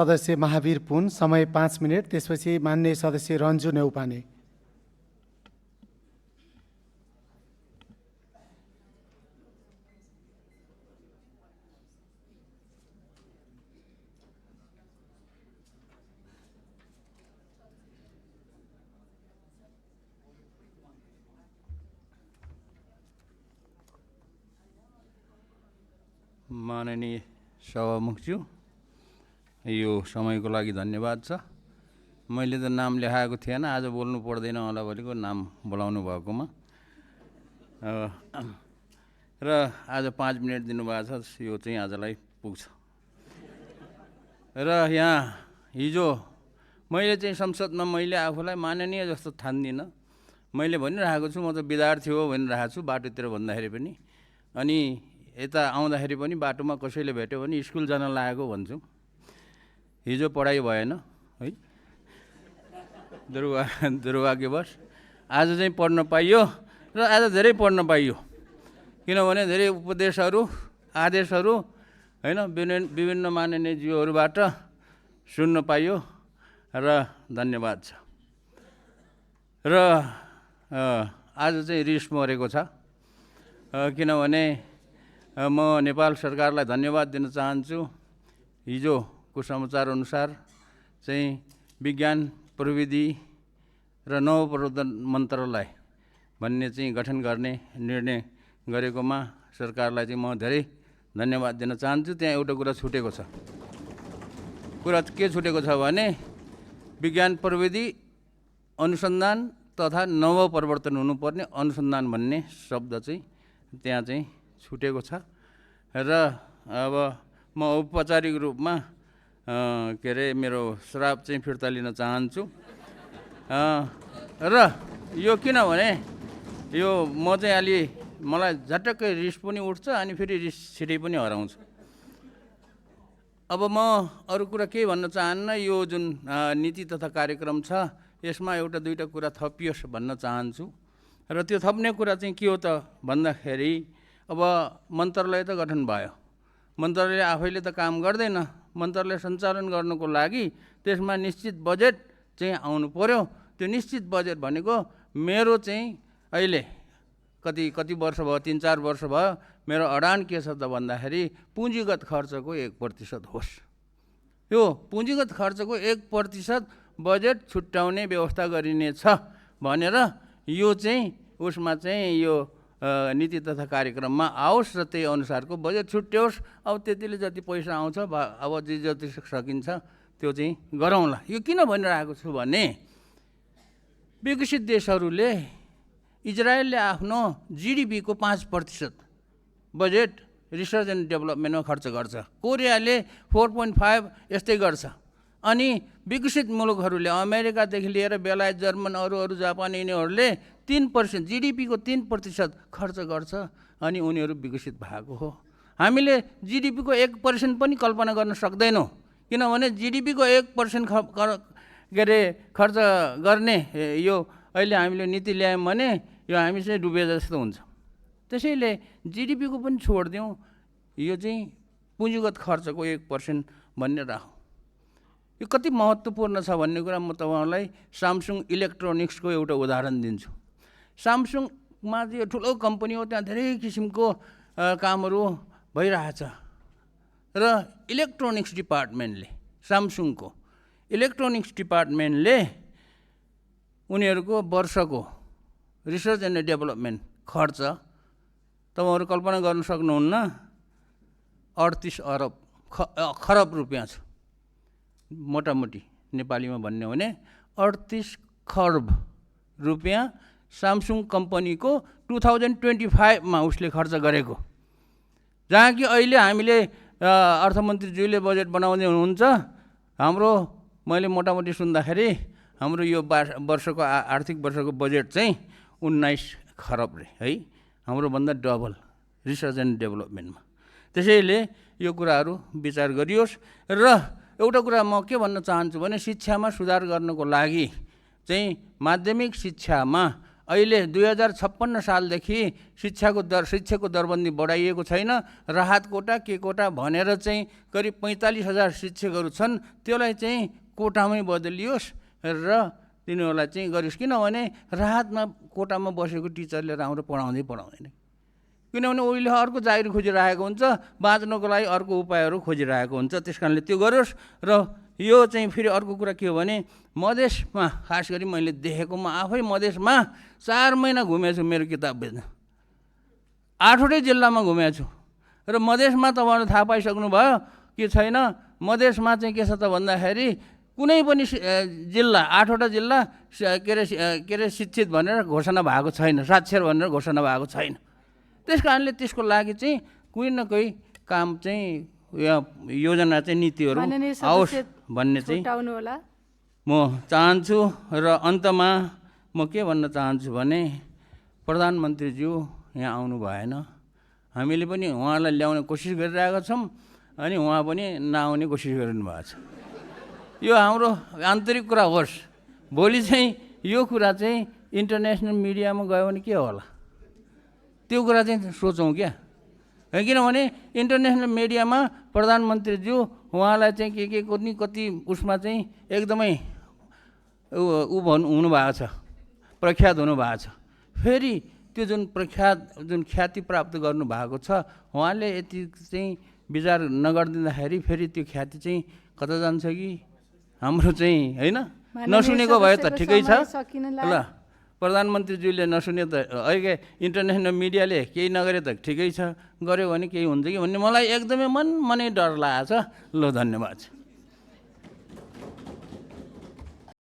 सदस्य महावीर पुन, समय 5 मिनट। त्यसपछि मान्य सदस्य रन्जु नेउपाने। माननीय सभामुखज्यू, यो समयको लागि धन्यवाद छ। मैले त नाम लेखाएको थिएन, आज बोल्नु पर्दैन होला भनेको नाम बोलाउनु भएकोमा। र आज 5 मिनट दिनुभएको छ, यो चाहिँ आजलाई पुग्छ। र यहाँ हिजो मैले चाहिँ संसदमा मैले आफूलाई माननीय जस्तो ठान्दिनँ। मैले भनिरहेको छु म त विद्यार्थी हो भनिरहेको छु बाटोतिर भन्दाखेरि पनि। अनि यता आउँदाखेरि पनि बाटोमा कसैले भेट्यो भने स्कुल जान लागेको भन्छु। हिजो पढाइ भएन है, दुर्भाग्यवश। आज चाहिँ पढ्न पाइयो र आज धेरै पढ्न पाइयो, किनभने धेरै उपदेशहरू, आदेशहरू होइन विभिन्न माननीयज्यूहरूबाट सुन्न पाइयो र धन्यवाद छ। र आज चाहिँ रिस मरेको छ, किनभने म नेपाल सरकारलाई धन्यवाद दिन चाहन्छु। हिजोको समाचार अनुसार चाहिँ विज्ञान प्रविधि र नवप्रवर्धन मन्त्रालय भन्ने चाहिँ गठन गर्ने निर्णय गरेकोमा सरकारलाई चाहिँ म धेरै धन्यवाद दिन चाहन्छु। त्यहाँ एउटा कुरा छुटेको छ। कुरा के छुटेको छ भने विज्ञान प्रविधि अनुसन्धान तथा नवप्रवर्तन हुनुपर्ने अनुसन्धान भन्ने शब्द चाहिँ त्यहाँ चाहिँ छुटेको छ। र अब म औपचारिक रूपमा के अरे मेरो श्राप चाहिँ फिर्ता लिन चाहन्छु। र यो किनभने यो म चाहिँ अलि मलाई झटक्कै रिस पनि उठ्छ अनि फेरि रिस छिटै पनि हराउँछ। अब म अरू कुरा केही भन्न चाहन्न। यो जुन नीति तथा कार्यक्रम छ यसमा एउटा दुईटा कुरा थपियोस् भन्न चाहन्छु। र त्यो थप्ने कुरा चाहिँ के हो त भन्दाखेरि अब मन्त्रालय त गठन भयो, मन्त्रालय आफैले त काम गर्दैन। मन्त्रालय सञ्चालन गर्नको लागि त्यसमा निश्चित बजेट चाहिँ आउनु पर्यो। त्यो निश्चित बजेट भनेको मेरो चाहिँ अहिले कति वर्ष भयो, 3-4 वर्ष भयो, मेरो अडान के छ त भन्दाखेरि पुँजीगत खर्चको 1% होस्। यो पुँजीगत खर्चको 1% बजेट छुट्याउने व्यवस्था गरिनेछ भनेर यो चाहिँ उसमा चाहिँ यो नीति तथा कार्यक्रममा आओस् र त्यही अनुसारको बजेट छुट्योस्। अब त्यतिले जति पैसा आउँछ अब जति सकिन्छ त्यो चाहिँ गरौँला। यो किन भनिरहेको छु भने विकसित देशहरूले इजरायलले आफ्नो GDP को 5% बजेट रिसर्च एन्ड डेभलपमेन्टमा खर्च गर्छ। कोरियाले 4.5 यस्तै गर्छ। अनि विकसित मुलुकहरूले अमेरिकादेखि लिएर बेलायत, जर्मन, अरू जापान यिनीहरूले 3% GDP को 3% खर्च गर्छ अनि उनीहरू विकसित भएको हो। हामीले GDP को 1% पनि कल्पना गर्न सक्दैनौँ, किनभने GDP को 1% के अरे खर्च गर्ने यो अहिले हामीले नीति ल्यायौँ भने यो हामी चाहिँ डुबे जस्तो हुन्छ। त्यसैले GDP को पनि छोडिदिउँ, यो चाहिँ पुँजीगत खर्चको 1% भन्ने राखौँ। यो कति महत्त्वपूर्ण छ भन्ने कुरा म तपाईँहरूलाई सामसुङ इलेक्ट्रोनिक्सको एउटा उदाहरण दिन्छु। सामसुङमा चाहिँ ठुलो कम्पनी हो, त्यहाँ धेरै किसिमको कामहरू भइरहेछ। र इलेक्ट्रोनिक्स डिपार्टमेन्टले, सामसुङको इलेक्ट्रोनिक्स डिपार्टमेन्टले उनीहरूको वर्षको रिसर्च एन्ड डेभलपमेन्ट खर्च तपाईँहरू कल्पना गर्न सक्नुहुन्न, 38 खरब रुपियाँ छ। मोटामोटी नेपालीमा भन्ने हो भने 38 खरब रुपियाँ सामसुङ कम्पनीको 2025मा उसले खर्च गरेको। जहाँ कि अहिले हामीले अर्थमन्त्रीज्यूले बजेट बनाउँदै हुनुहुन्छ, हाम्रो मैले मोटामोटी सुन्दाखेरि हाम्रो यो वर्षको आर्थिक वर्षको बजेट चाहिँ 19 खरब रे है, हाम्रो भन्दा डबल रिसर्च एन्ड डेभलपमेन्टमा। त्यसैले यो कुराहरू विचार गरियोस्। र एउटा कुरा म के भन्न चाहन्छु भने शिक्षामा सुधार गर्नको लागि चाहिँ माध्यमिक शिक्षामा अहिले 2056 सालदेखि शिक्षाको दरबन्दी बढाइएको छैन। राहत कोटा के कोटा भनेर चाहिँ करिब 45,000 शिक्षकहरू छन्, त्यसलाई चाहिँ कोटामै बदलियोस् र तिनीहरूलाई चाहिँ गरियोस्। किनभने राहतमा कोटामा बसेको टिचरले राम्रो पढाउँदैन, किनभने उहिले अर्को जागिर खोजिरहेको हुन्छ, बाँच्नको लागि अर्को उपायहरू खोजिरहेको हुन्छ। त्यस कारणले त्यो गरोस्। र यो चाहिँ फेरि अर्को कुरा के हो भने मधेसमा खास गरी मैले देखेको, म आफै मधेसमा 4 महिना घुमेको छु मेरो किताब बेच्न, 8वटै जिल्लामा घुमेको छु। र मधेसमा तपाईँहरू थाहा पाइसक्नुभयो कि छैन, मधेसमा चाहिँ के छ त भन्दाखेरि कुनै पनि जिल्ला 8वटा जिल्ला के अरे शिक्षित भनेर घोषणा भएको छैन, साक्षर भनेर घोषणा भएको छैन। त्यस कारणले त्यसको लागि चाहिँ कुनै न कुनै काम चाहिँ योजना चाहिँ नीतिहरू आओस् भन्ने चाहिँ म चाहन्छु। र अन्तमा म के भन्न चाहन्छु भने प्रधानमन्त्रीज्यू यहाँ आउनु भएन, हामीले पनि उहाँलाई ल्याउने कोसिस गरिरहेका छौँ, अनि उहाँ पनि नआउने कोसिस गरिनु भएको छ। यो हाम्रो आन्तरिक कुरा होस्, भोलि चाहिँ यो कुरा चाहिँ इन्टरनेसनल मिडियामा गयो भने के होला त्यो कुरा चाहिँ सोचौँ क्या। किनभने इन्टरनेसनल मिडियामा प्रधानमन्त्रीज्यू उहाँलाई चाहिँ के कति उसमा चाहिँ एकदमै हुनुभएको छ, प्रख्यात हुनुभएको छ। फेरि त्यो जुन ख्याति प्राप्त गर्नुभएको छ, उहाँले यति चाहिँ विचार नगरिदिँदाखेरि फेरि त्यो ख्याति चाहिँ कता जान्छ कि हाम्रो चाहिँ होइन। नसुनेको भए त ठिकै छ ल, प्रधानमन्त्रीज्यूले नसुने त अहिले इन्टरनेसनल मिडियाले केही नगरे त ठिकै छ, गऱ्यो भने केही हुन्छ कि भन्ने मलाई एकदमै मनै डर लागेको छ। ल, धन्यवाद।